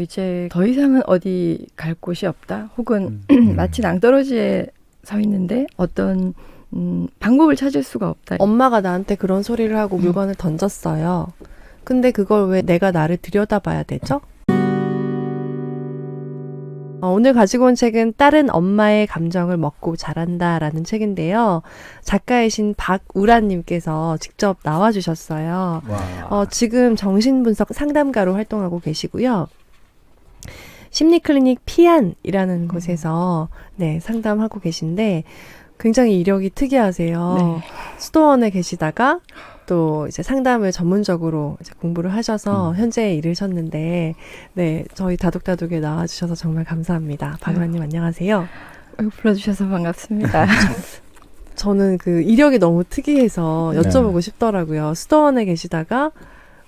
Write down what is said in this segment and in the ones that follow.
이제 더 이상은 어디 갈 곳이 없다. 혹은 마치 낭떠러지에 서 있는데 어떤 방법을 찾을 수가 없다. 엄마가 나한테 그런 소리를 하고 물건을 던졌어요. 근데 그걸 왜 내가 나를 들여다봐야 되죠? 오늘 가지고 온 책은 딸은 엄마의 감정을 먹고 자란다라는 책인데요. 작가이신 박우란님께서 직접 나와주셨어요. 지금 정신분석 상담가로 활동하고 계시고요. 심리클리닉 피안이라는 곳에서 상담하고 계신데 굉장히 이력이 특이하세요. 네. 수도원에 계시다가 또 이제 상담을 전문적으로 이제 공부를 하셔서 현재 이르셨는데, 저희 다독다독에 나와주셔서 정말 감사합니다. 박우란님 안녕하세요. 불러주셔서 반갑습니다. 저는 그 이력이 너무 특이해서 여쭤보고 싶더라고요. 수도원에 계시다가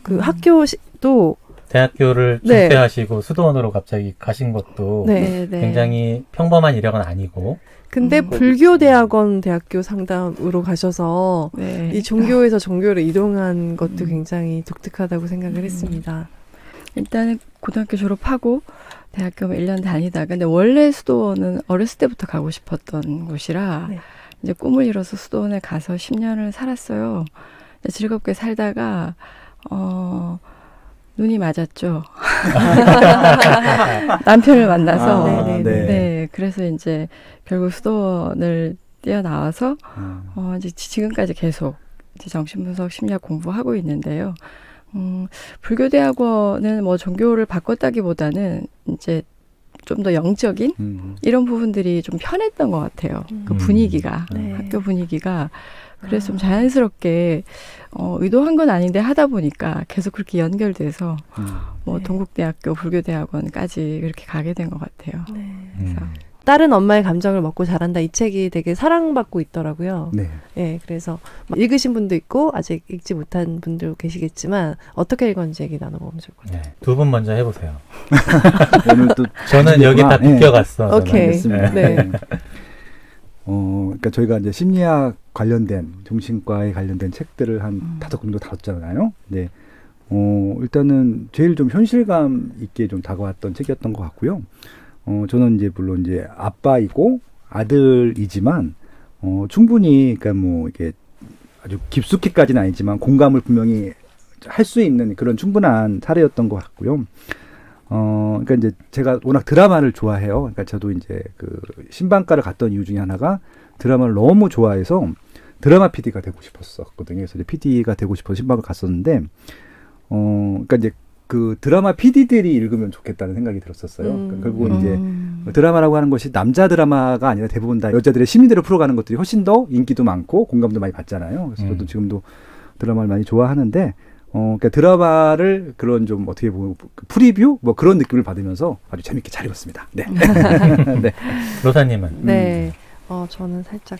그 학교도 대학교를 중퇴하시고 수도원으로 갑자기 가신 것도 굉장히 평범한 이력은 아니고. 근데 불교대학원 대학교 상담으로 가셔서 이 종교에서 종교로 이동한 것도 굉장히 독특하다고 생각을 했습니다. 일단은 고등학교 졸업하고 대학교 1년 다니다가 근데 원래 수도원은 어렸을 때부터 가고 싶었던 곳이라 이제 꿈을 이뤄서 수도원에 가서 10년을 살았어요. 즐겁게 살다가 눈이 맞았죠. 남편을 만나서. 그래서 이제 결국 수도원을 뛰어나와서 이제 지금까지 계속 이제 정신분석 심리학 공부하고 있는데요. 불교대학원은 뭐 종교를 바꿨다기보다는 이제 좀 더 영적인 이런 부분들이 좀 편했던 것 같아요. 그 분위기가 학교 분위기가. 그래서 좀 자연스럽게 의도한 건 아닌데 하다 보니까 계속 그렇게 연결돼서 뭐 동국대학교 불교대학원까지 그렇게 가게 된 것 같아요. 그래서 딸은 엄마의 감정을 먹고 자란다. 이 책이 되게 사랑받고 있더라고요. 그래서 읽으신 분도 있고 아직 읽지 못한 분도 계시겠지만 어떻게 읽었는지 얘기 나눠보면 좋을 것 같아요. 두 분 먼저 해보세요. 오늘 또 저는 여기 다 비껴갔어. 오케이. 그러니까 저희가 이제 심리학 관련된 정신과에 관련된 책들을 한 5권 정도 다뤘잖아요. 일단은 제일 좀 현실감 있게 좀 다가왔던 책이었던 것 같고요. 저는 이제 물론 이제 아빠이고 아들이지만 충분히 그러니까 뭐 이게 아주 깊숙이까지는 아니지만 공감을 분명히 할 수 있는 그런 충분한 사례였던 것 같고요. 그러니까 이제 제가 워낙 드라마를 좋아해요. 그러니까 저도 이제 그 신방과를 갔던 이유 중에 하나가 드라마를 너무 좋아해서 드라마 PD가 되고 싶었었거든요. 그래서 이제 PD가 되고 싶어서 신방을 갔었는데, 그러니까 이제 그 드라마 PD들이 읽으면 좋겠다는 생각이 들었었어요. 그러니까 결국은 이제 드라마라고 하는 것이 남자 드라마가 아니라 대부분 다 여자들의 심리들을 풀어가는 것들이 훨씬 더 인기도 많고 공감도 많이 받잖아요. 그래서 저도 지금도 드라마를 많이 좋아하는데, 그러니까 드라마를 그런 좀 어떻게 보면 프리뷰 뭐 그런 느낌을 받으면서 아주 재밌게 잘 읽었습니다. 네. 로사님은? 저는 살짝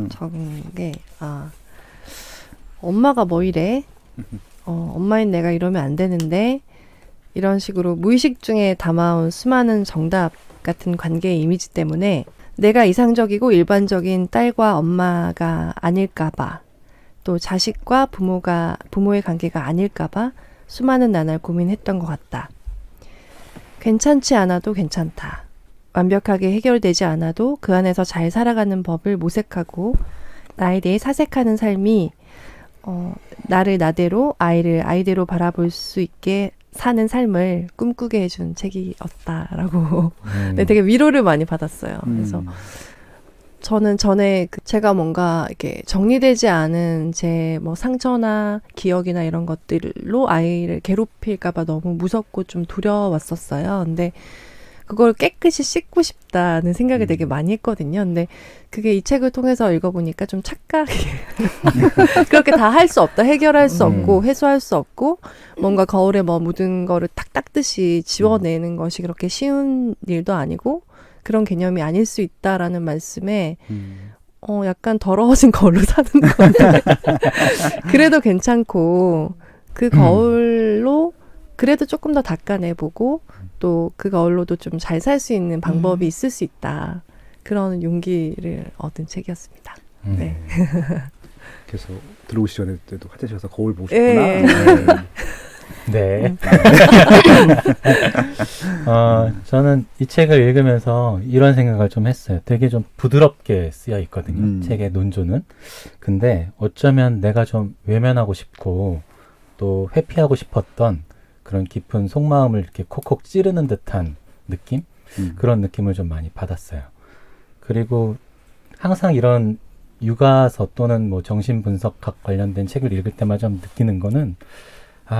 적은 게 엄마가 뭐 이래? 엄마인 내가 이러면 안 되는데 이런 식으로 무의식 중에 담아온 수많은 정답 같은 관계의 이미지 때문에 내가 이상적이고 일반적인 딸과 엄마가 아닐까봐 또 자식과 부모의 관계가 아닐까봐 수많은 나날 고민했던 것 같다. 괜찮지 않아도 괜찮다. 완벽하게 해결되지 않아도 그 안에서 잘 살아가는 법을 모색하고 나에 대해 사색하는 삶이 나를 나대로 아이를 아이대로 바라볼 수 있게 사는 삶을 꿈꾸게 해준 책이었다라고 되게 위로를 많이 받았어요. 그래서 저는 전에 제가 뭔가 이렇게 정리되지 않은 제 뭐 상처나 기억이나 이런 것들로 아이를 괴롭힐까봐 너무 무섭고 좀 두려웠었어요. 근데 그걸 깨끗이 씻고 싶다는 생각을 되게 많이 했거든요. 근데 그게 이 책을 통해서 읽어보니까 좀 착각이 그렇게 다 할 수 없다. 해결할 수 없고 해소할 수 없고 뭔가 거울에 뭐 묻은 거를 탁 닦듯이 지워내는 것이 그렇게 쉬운 일도 아니고 그런 개념이 아닐 수 있다라는 말씀에 약간 더러워진 거울로 사는 건데 그래도 괜찮고 그 거울로 그래도 조금 더 닦아내보고 또 그 거울로도 좀 잘 살 수 있는 방법이 있을 수 있다. 그런 용기를 얻은 책이었습니다. 네. 그래서 들어오시 전에도 화장실 가서 거울 보고 싶구나. 네. 저는 이 책을 읽으면서 이런 생각을 좀 했어요. 되게 좀 부드럽게 쓰여 있거든요. 책의 논조는. 근데 어쩌면 내가 좀 외면하고 싶고 또 회피하고 싶었던 그런 깊은 속마음을 이렇게 콕콕 찌르는 듯한 느낌? 그런 느낌을 좀 많이 받았어요. 그리고 항상 이런 육아서 또는 뭐 정신분석학 관련된 책을 읽을 때마다 좀 느끼는 거는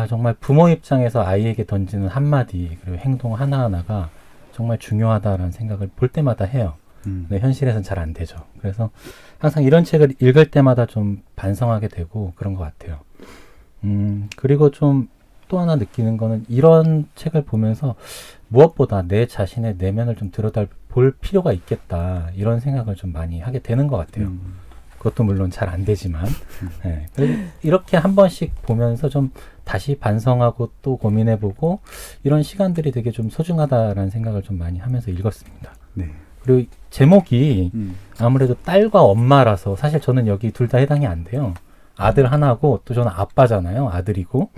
정말 부모 입장에서 아이에게 던지는 한마디 그리고 행동 하나하나가 정말 중요하다라는 생각을 볼 때마다 해요. 근데 현실에서는 잘 안 되죠. 그래서 항상 이런 책을 읽을 때마다 좀 반성하게 되고 그런 것 같아요. 그리고 좀 또 하나 느끼는 거는 이런 책을 보면서 무엇보다 내 자신의 내면을 좀 들여다볼 필요가 있겠다 이런 생각을 좀 많이 하게 되는 것 같아요. 그것도 물론 잘 안 되지만 네. 이렇게 한 번씩 보면서 좀 다시 반성하고 또 고민해보고 이런 시간들이 되게 좀 소중하다라는 생각을 좀 많이 하면서 읽었습니다. 네. 그리고 제목이 아무래도 딸과 엄마라서 사실 저는 여기 둘 다 해당이 안 돼요. 아들 하나고 또 저는 아빠잖아요. 아들이고.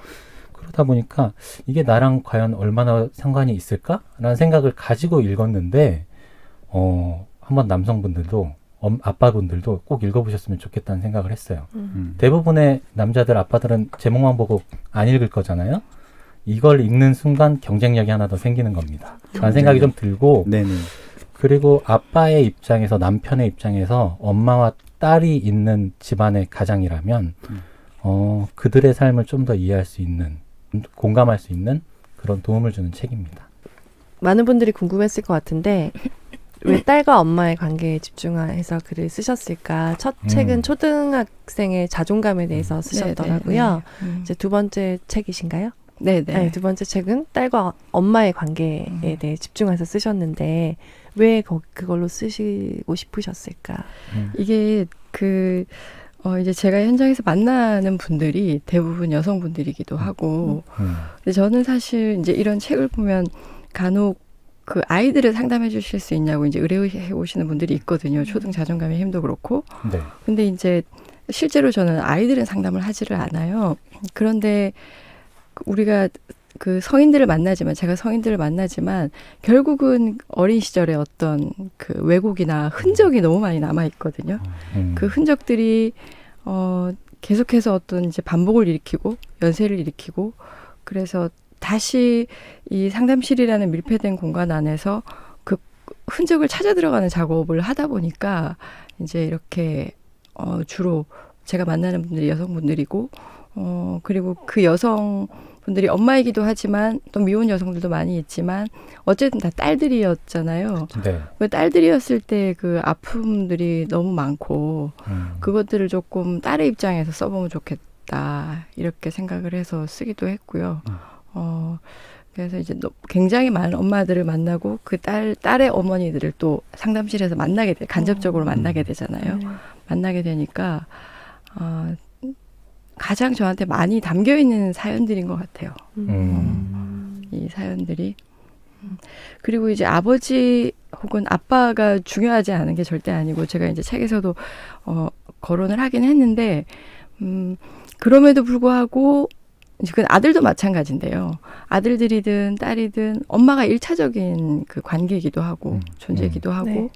그러다 보니까 이게 나랑 과연 얼마나 상관이 있을까라는 생각을 가지고 읽었는데 한번 남성분들도 아빠분들도 꼭 읽어보셨으면 좋겠다는 생각을 했어요. 대부분의 남자들 아빠들은 제목만 보고 안 읽을 거잖아요. 이걸 읽는 순간 경쟁력이 하나 더 생기는 겁니다. 라는 생각이 좀 들고 네네. 그리고 아빠의 입장에서 남편의 입장에서 엄마와 딸이 있는 집안의 가장이라면 그들의 삶을 좀 더 이해할 수 있는 공감할 수 있는 그런 도움을 주는 책입니다. 많은 분들이 궁금했을 것 같은데 왜 딸과 엄마의 관계에 집중해서 글을 쓰셨을까? 첫 책은 초등학생의 자존감에 대해서 쓰셨더라고요. 이제 두 번째 책이신가요? 네네. 네, 두 번째 책은 딸과 엄마의 관계에 대해 집중해서 쓰셨는데 왜 그걸로 쓰시고 싶으셨을까? 이게 이제 제가 현장에서 만나는 분들이 대부분 여성분들이기도 하고, 근데 저는 사실 이제 이런 책을 보면 간혹 그 아이들을 상담해 주실 수 있냐고 이제 의뢰해 오시는 분들이 있거든요. 초등 자존감의 힘도 그렇고. 네. 근데 이제 실제로 저는 아이들은 상담을 하지를 않아요. 그런데 우리가 그 성인들을 만나지만, 제가 성인들을 만나지만 결국은 어린 시절에 어떤 그 왜곡이나 흔적이 너무 많이 남아 있거든요. 그 흔적들이 계속해서 어떤 이제 반복을 일으키고 연쇄를 일으키고, 그래서 다시 이 상담실이라는 밀폐된 공간 안에서 그 흔적을 찾아 들어가는 작업을 하다 보니까 이제 이렇게 주로 제가 만나는 분들이 여성분들이고, 그리고 그 여성분들이 엄마이기도 하지만 또 미혼 여성들도 많이 있지만 어쨌든 다 딸들이었잖아요. 네. 그 딸들이었을 때 그 아픔들이 너무 많고 그것들을 조금 딸의 입장에서 써보면 좋겠다 이렇게 생각을 해서 쓰기도 했고요. 그래서 이제 굉장히 많은 엄마들을 만나고 그 딸의 어머니들을 또 상담실에서 간접적으로 만나게 되잖아요. 만나게 되니까 가장 저한테 많이 담겨 있는 사연들인 것 같아요. 이 사연들이. 그리고 이제 아버지 혹은 아빠가 중요하지 않은 게 절대 아니고, 제가 이제 책에서도 거론을 하긴 했는데, 그럼에도 불구하고 그건 아들도 마찬가지인데요. 아들들이든 딸이든 엄마가 1차적인 그 관계이기도 하고 존재이기도 하고, 네.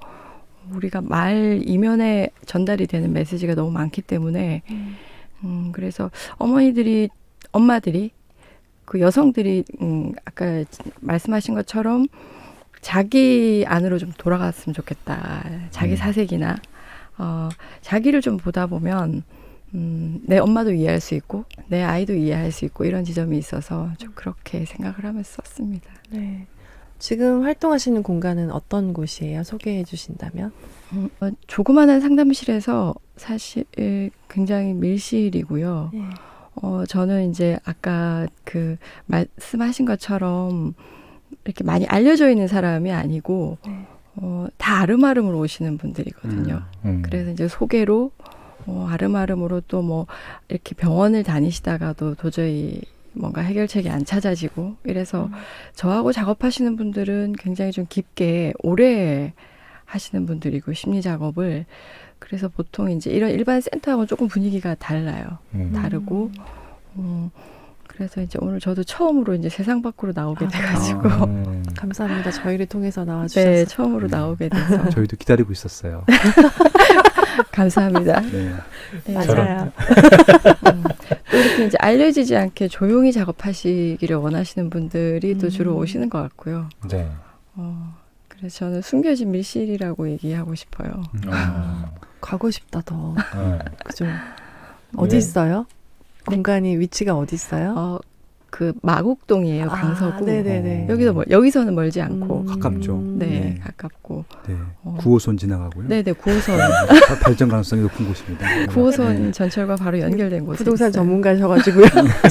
우리가 말 이면에 전달이 되는 메시지가 너무 많기 때문에 그래서 엄마들이 그 여성들이 아까 말씀하신 것처럼 자기 안으로 좀 돌아갔으면 좋겠다. 자기 사색이나 자기를 좀 보다 보면 내 엄마도 이해할 수 있고 내 아이도 이해할 수 있고 이런 지점이 있어서 좀 그렇게 생각을 하면서 썼습니다. 네. 지금 활동하시는 공간은 어떤 곳이에요? 소개해 주신다면? 조그마한 상담실에서 사실 굉장히 밀실이고요. 네. 저는 이제 아까 그 말씀하신 것처럼 이렇게 많이 알려져 있는 사람이 아니고 네. 다 아름아름으로 오시는 분들이거든요. 그래서 이제 소개로 아름아름으로 또 뭐 이렇게 병원을 다니시다가도 도저히 뭔가 해결책이 안 찾아지고 이래서 저하고 작업하시는 분들은 굉장히 좀 깊게 오래 하시는 분들이고 심리 작업을, 그래서 보통 이제 이런 일반 센터하고 조금 분위기가 달라요. 다르고 그래서 이제 오늘 저도 처음으로 이제 세상 밖으로 나오게 아, 돼가지고 감사합니다. 저희를 통해서 나와주셔서. 네, 처음으로 나오게 돼서 저희도 기다리고 있었어요. 감사합니다. 네. 네, 맞아요. 또 이렇게 이제 알려지지 않게 조용히 작업하시기를 원하시는 분들이 또 주로 오시는 것 같고요. 네. 그래서 저는 숨겨진 밀실이라고 얘기하고 싶어요. 가고 싶다 더. 네. 그죠? 어디 왜? 있어요? 공간이 위치가 어디 있어요? 그 마곡동이에요, 강서구. 네네네. 여기서는 멀지 않고. 가깝죠. 네, 가깝고. 네. 9호선 지나가고요. 네네, 9호선. 발전 가능성이 높은 곳입니다. 9호선 전철과 바로 연결된 곳에 부동산 있어요. 전문가셔가지고요.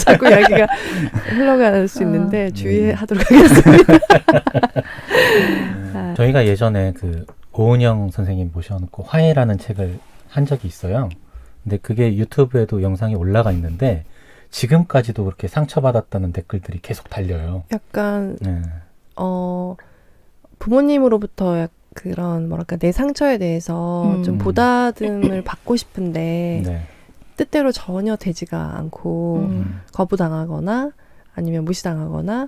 자꾸 이야기가 흘러갈 수 있는데 주의하도록 하겠습니다. 아, 저희가 예전에 그 오은영 선생님 모셔놓고 화해라는 책을 한 적이 있어요. 근데 그게 유튜브에도 영상이 올라가 있는데 지금까지도 그렇게 상처받았다는 댓글들이 계속 달려요. 약간 네. 부모님으로부터 그런 뭐랄까 내 상처에 대해서 좀 보다듬을 받고 싶은데 네. 뜻대로 전혀 되지가 않고 거부당하거나 아니면 무시당하거나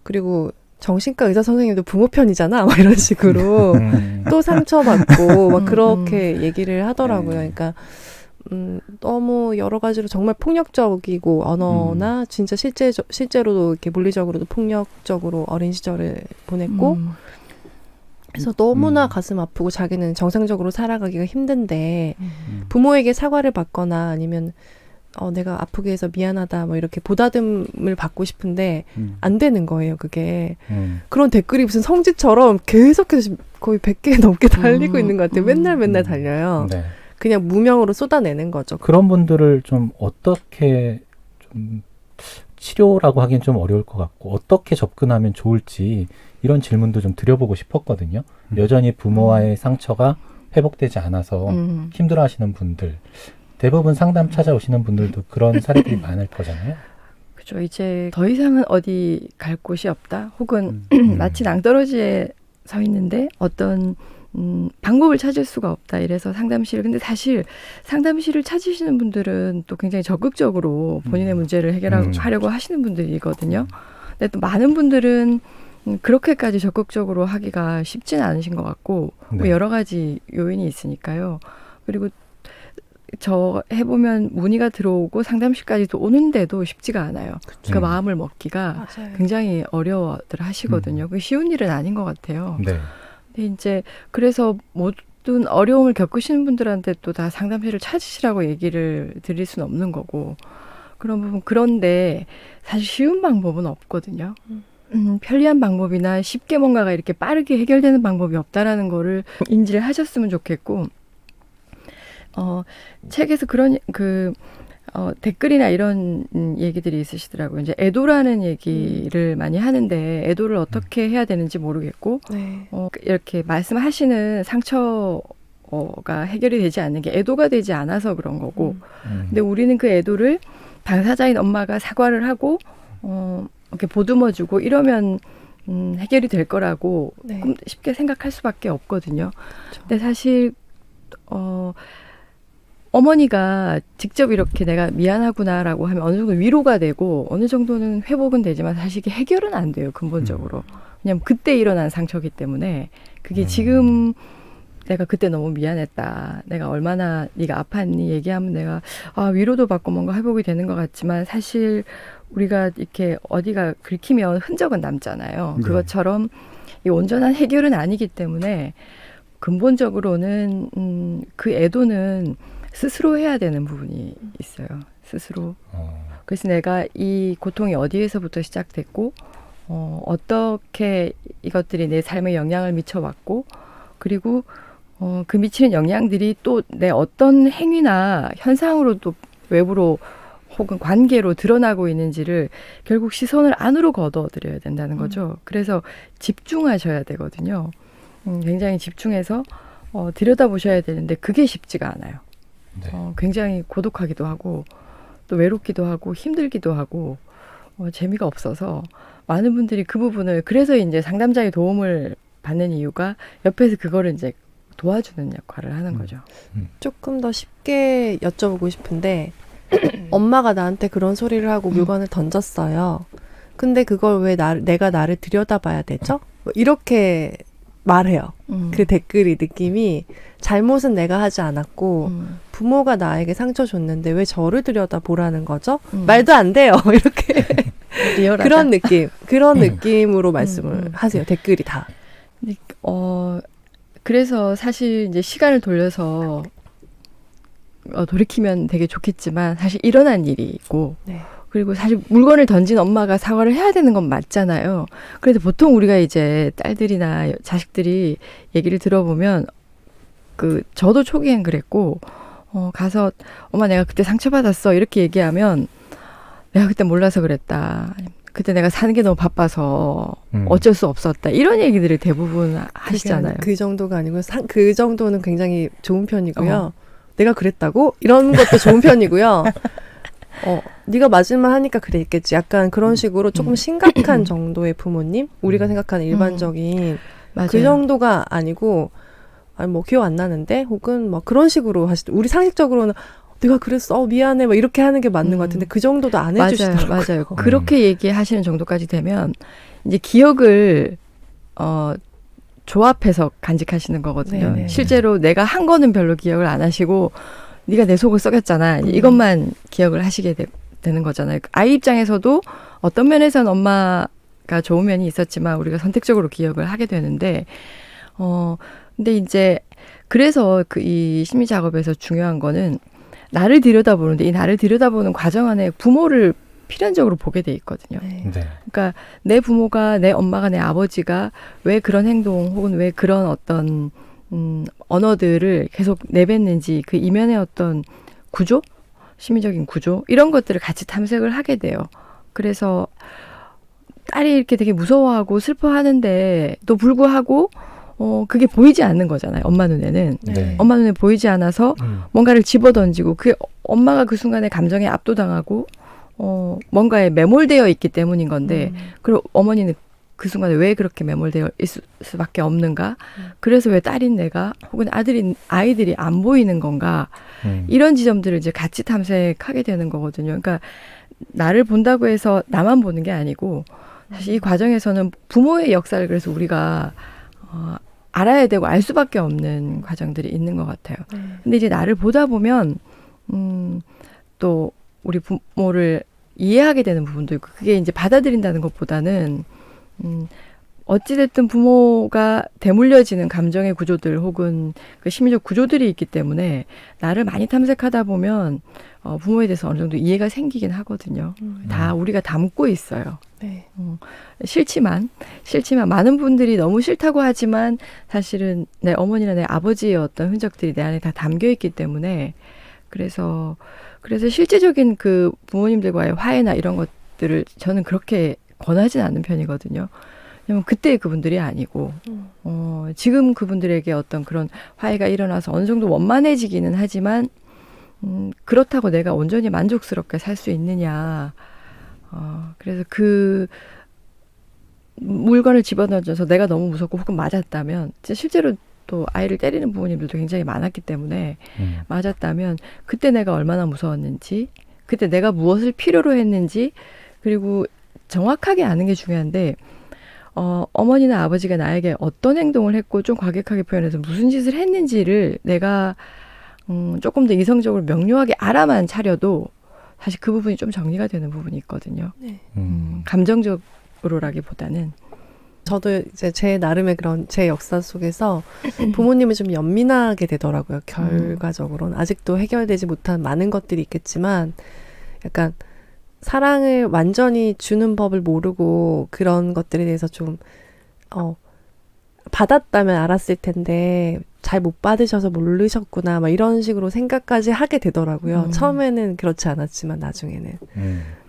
그리고 정신과 의사 선생님도 부모 편이잖아 막 이런 식으로 또 상처받고 막 그렇게 얘기를 하더라고요. 그러니까 너무 여러 가지로 정말 폭력적이고 언어나 진짜 실제로도 이렇게 물리적으로도 폭력적으로 어린 시절을 보냈고 그래서 너무나 가슴 아프고 자기는 정상적으로 살아가기가 힘든데 부모에게 사과를 받거나 아니면 내가 아프게 해서 미안하다 뭐 이렇게 보다듬을 받고 싶은데 안 되는 거예요 그게. 그런 댓글이 무슨 성지처럼 계속해서 거의 100개 넘게 달리고 있는 것 같아요. 맨날 달려요. 네. 그냥 무명으로 쏟아내는 거죠. 그런 분들을 좀 어떻게 좀 치료라고 하기엔 좀 어려울 것 같고 어떻게 접근하면 좋을지 이런 질문도 좀 드려보고 싶었거든요. 여전히 부모와의 상처가 회복되지 않아서 힘들어하시는 분들 대부분 상담 찾아오시는 분들도 그런 사례들이 많을 거잖아요. 그죠. 이제 더 이상은 어디 갈 곳이 없다. 혹은 마치 낭떠러지에 서 있는데 어떤 방법을 찾을 수가 없다. 이래서 상담실을. 근데 사실 상담실을 찾으시는 분들은 또 굉장히 적극적으로 본인의 문제를 해결하려고 하시는 분들이거든요. 근데 또 많은 분들은 그렇게까지 적극적으로 하기가 쉽지는 않으신 것 같고 뭐 여러 가지 요인이 있으니까요. 그리고 저 해보면 문의가 들어오고 상담실까지도 오는데도 쉽지가 않아요. 그 마음을 먹기가 맞아요. 굉장히 어려워들 하시거든요. 그게 쉬운 일은 아닌 것 같아요. 네. 근데 이제 그래서 모든 어려움을 겪으시는 분들한테 또 다 상담실을 찾으시라고 얘기를 드릴 수는 없는 거고 그런 부분. 그런데 사실 쉬운 방법은 없거든요. 편리한 방법이나 쉽게 뭔가가 이렇게 빠르게 해결되는 방법이 없다라는 거를 인지를 하셨으면 좋겠고 책에서 그런 댓글이나 이런 얘기들이 있으시더라고요. 이제 애도라는 얘기를 많이 하는데 애도를 어떻게 해야 되는지 모르겠고 네. 이렇게 말씀하시는 상처가 해결이 되지 않는 게 애도가 되지 않아서 그런 거고 근데 우리는 그 애도를 당사자인 엄마가 사과를 하고 이렇게 보듬어주고 이러면 해결이 될 거라고 네. 쉽게 생각할 수밖에 없거든요. 그렇죠. 근데 사실 어머니가 직접 이렇게 내가 미안하구나라고 하면 어느 정도 위로가 되고 어느 정도는 회복은 되지만 사실 이게 해결은 안 돼요. 근본적으로. 왜냐하면 그때 일어난 상처기 때문에 그게 지금 내가 그때 너무 미안했다. 내가 얼마나 네가 아팠니 얘기하면 내가 위로도 받고 뭔가 회복이 되는 것 같지만 사실 우리가 이렇게 어디가 긁히면 흔적은 남잖아요. 네. 그것처럼 이 온전한 해결은 아니기 때문에 근본적으로는 그 애도는 스스로 해야 되는 부분이 있어요. 스스로. 그래서 내가 이 고통이 어디에서부터 시작됐고 어떻게 이것들이 내 삶에 영향을 미쳐왔고 그리고 그 미치는 영향들이 또 내 어떤 행위나 현상으로 또 외부로 혹은 관계로 드러나고 있는지를 결국 시선을 안으로 걷어들여야 된다는 거죠. 그래서 집중하셔야 되거든요. 굉장히 집중해서 들여다보셔야 되는데 그게 쉽지가 않아요. 네. 굉장히 고독하기도 하고 또 외롭기도 하고 힘들기도 하고 재미가 없어서 많은 분들이 그 부분을 그래서 이제 상담자의 도움을 받는 이유가 옆에서 그거를 이제 도와주는 역할을 하는 거죠. 조금 더 쉽게 여쭤보고 싶은데 엄마가 나한테 그런 소리를 하고 물건을 던졌어요. 근데 그걸 왜 내가 나를 들여다봐야 되죠? 뭐 이렇게 말해요. 그 댓글이 느낌이 잘못은 내가 하지 않았고 부모가 나에게 상처 줬는데 왜 저를 들여다보라는 거죠? 말도 안 돼요. 이렇게 리얼하다. 그런 느낌으로 말씀을 하세요. 댓글이 다. 그래서 사실 이제 시간을 돌려서 돌이키면 되게 좋겠지만 사실 일어난 일이고 네. 그리고 사실 물건을 던진 엄마가 사과를 해야 되는 건 맞잖아요. 그래도 보통 우리가 이제 딸들이나 자식들이 얘기를 들어보면 저도 초기엔 그랬고 가서 엄마 내가 그때 상처받았어 이렇게 얘기하면 내가 그때 몰라서 그랬다. 그때 내가 사는 게 너무 바빠서 어쩔 수 없었다. 이런 얘기들을 대부분 하시잖아요. 그 정도가 아니고 그 정도는 굉장히 좋은 편이고요. 내가 그랬다고? 이런 것도 좋은 편이고요. 네가 맞을만 하니까 그랬겠지. 약간 그런 식으로 조금 심각한 정도의 부모님? 우리가 생각하는 일반적인 그 정도가 아니고 아니 뭐 기억 안 나는데 혹은 뭐 그런 식으로 우리 상식적으로는 내가 그랬어 미안해 뭐 이렇게 하는 게 맞는 것 같은데 그 정도도 안 해주시더라고요. 맞아요. 그렇게 얘기하시는 정도까지 되면 이제 기억을 조합해서 간직하시는 거거든요. 네네. 실제로 내가 한 거는 별로 기억을 안 하시고 네가 내 속을 썩였잖아. 이것만 기억을 하시게 되는 거잖아요. 아이 입장에서도 어떤 면에서는 엄마가 좋은 면이 있었지만 우리가 선택적으로 기억을 하게 되는데 근데 이제 그래서 이 심리 작업에서 중요한 거는 나를 들여다보는데 이 나를 들여다보는 과정 안에 부모를 필연적으로 보게 돼 있거든요. 네. 네. 그러니까 내 부모가 내 엄마가 내 아버지가 왜 그런 행동 혹은 왜 그런 어떤 언어들을 계속 내뱉는지 그 이면의 어떤 구조, 심리적인 구조 이런 것들을 같이 탐색을 하게 돼요. 그래서 딸이 이렇게 되게 무서워하고 슬퍼하는데도 불구하고 그게 보이지 않는 거잖아요. 엄마 눈에는. 네. 엄마 눈에 보이지 않아서 뭔가를 집어던지고 그 엄마가 그 순간에 감정에 압도당하고 뭔가에 매몰되어 있기 때문인 건데 그리고 어머니는 그 순간에 왜 그렇게 매몰되어 있을 수밖에 없는가? 그래서 왜 딸인 내가 혹은 아이들이 안 보이는 건가? 이런 지점들을 이제 같이 탐색하게 되는 거거든요. 그러니까 나를 본다고 해서 나만 보는 게 아니고 사실 이 과정에서는 부모의 역사를 그래서 우리가 알아야 되고 알 수밖에 없는 과정들이 있는 것 같아요. 근데 이제 나를 보다 보면 또 우리 부모를 이해하게 되는 부분도 있고 그게 이제 받아들인다는 것보다는 어찌됐든 부모가 대물려지는 감정의 구조들 혹은 그 심리적 구조들이 있기 때문에 나를 많이 탐색하다 보면 부모에 대해서 어느 정도 이해가 생기긴 하거든요. 다 우리가 담고 있어요. 네. 싫지만 많은 분들이 너무 싫다고 하지만 사실은 내 어머니나 내 아버지의 어떤 흔적들이 내 안에 다 담겨 있기 때문에 그래서 실제적인 그 부모님들과의 화해나 이런 것들을 저는 그렇게 권하진 않는 편이거든요. 왜냐면 그때 그분들이 아니고 지금 그분들에게 어떤 그런 화해가 일어나서 어느 정도 원만해지기는 하지만 그렇다고 내가 온전히 만족스럽게 살 수 있느냐. 그래서 그 물건을 집어던져서 내가 너무 무섭고 혹은 맞았다면 실제로 또 아이를 때리는 부모님들도 굉장히 많았기 때문에 맞았다면 그때 내가 얼마나 무서웠는지 그때 내가 무엇을 필요로 했는지 그리고 정확하게 아는 게 중요한데 어머니나 아버지가 나에게 어떤 행동을 했고 좀 과격하게 표현해서 무슨 짓을 했는지를 내가 조금 더 이성적으로 명료하게 알아만 차려도 사실 그 부분이 좀 정리가 되는 부분이 있거든요. 네. 감정적으로라기보다는. 저도 이제 제 나름의 그런 제 역사 속에서 부모님을 좀 연민하게 되더라고요. 결과적으로는 아직도 해결되지 못한 많은 것들이 있겠지만 약간 사랑을 완전히 주는 법을 모르고 그런 것들에 대해서 좀 받았다면 알았을 텐데 잘 못 받으셔서 모르셨구나 막 이런 식으로 생각까지 하게 되더라고요. 처음에는 그렇지 않았지만 나중에는.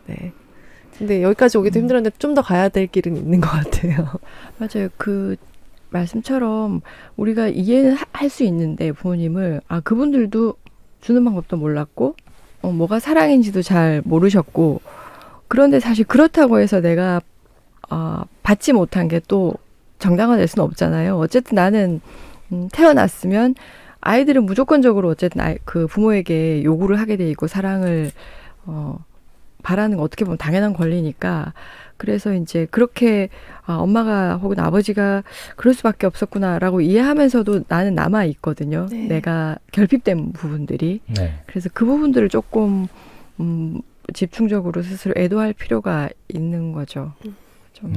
네. 근데 여기까지 오기도 힘들었는데 좀 더 가야 될 길은 있는 것 같아요. 맞아요. 그 말씀처럼 우리가 이해는 할 수 있는데 부모님을 그분들도 주는 방법도 몰랐고 뭐가 사랑인지도 잘 모르셨고 그런데 사실 그렇다고 해서 내가 받지 못한 게 또 정당화될 수는 없잖아요. 어쨌든 나는 태어났으면 아이들은 무조건적으로 어쨌든 그 부모에게 요구를 하게 돼 있고 사랑을 바라는 거 어떻게 보면 당연한 권리니까 그래서 이제 그렇게 엄마가 혹은 아버지가 그럴 수밖에 없었구나라고 이해하면서도 나는 남아 있거든요. 네. 내가 결핍된 부분들이. 네. 그래서 그 부분들을 조금 집중적으로 스스로 애도할 필요가 있는 거죠. 좀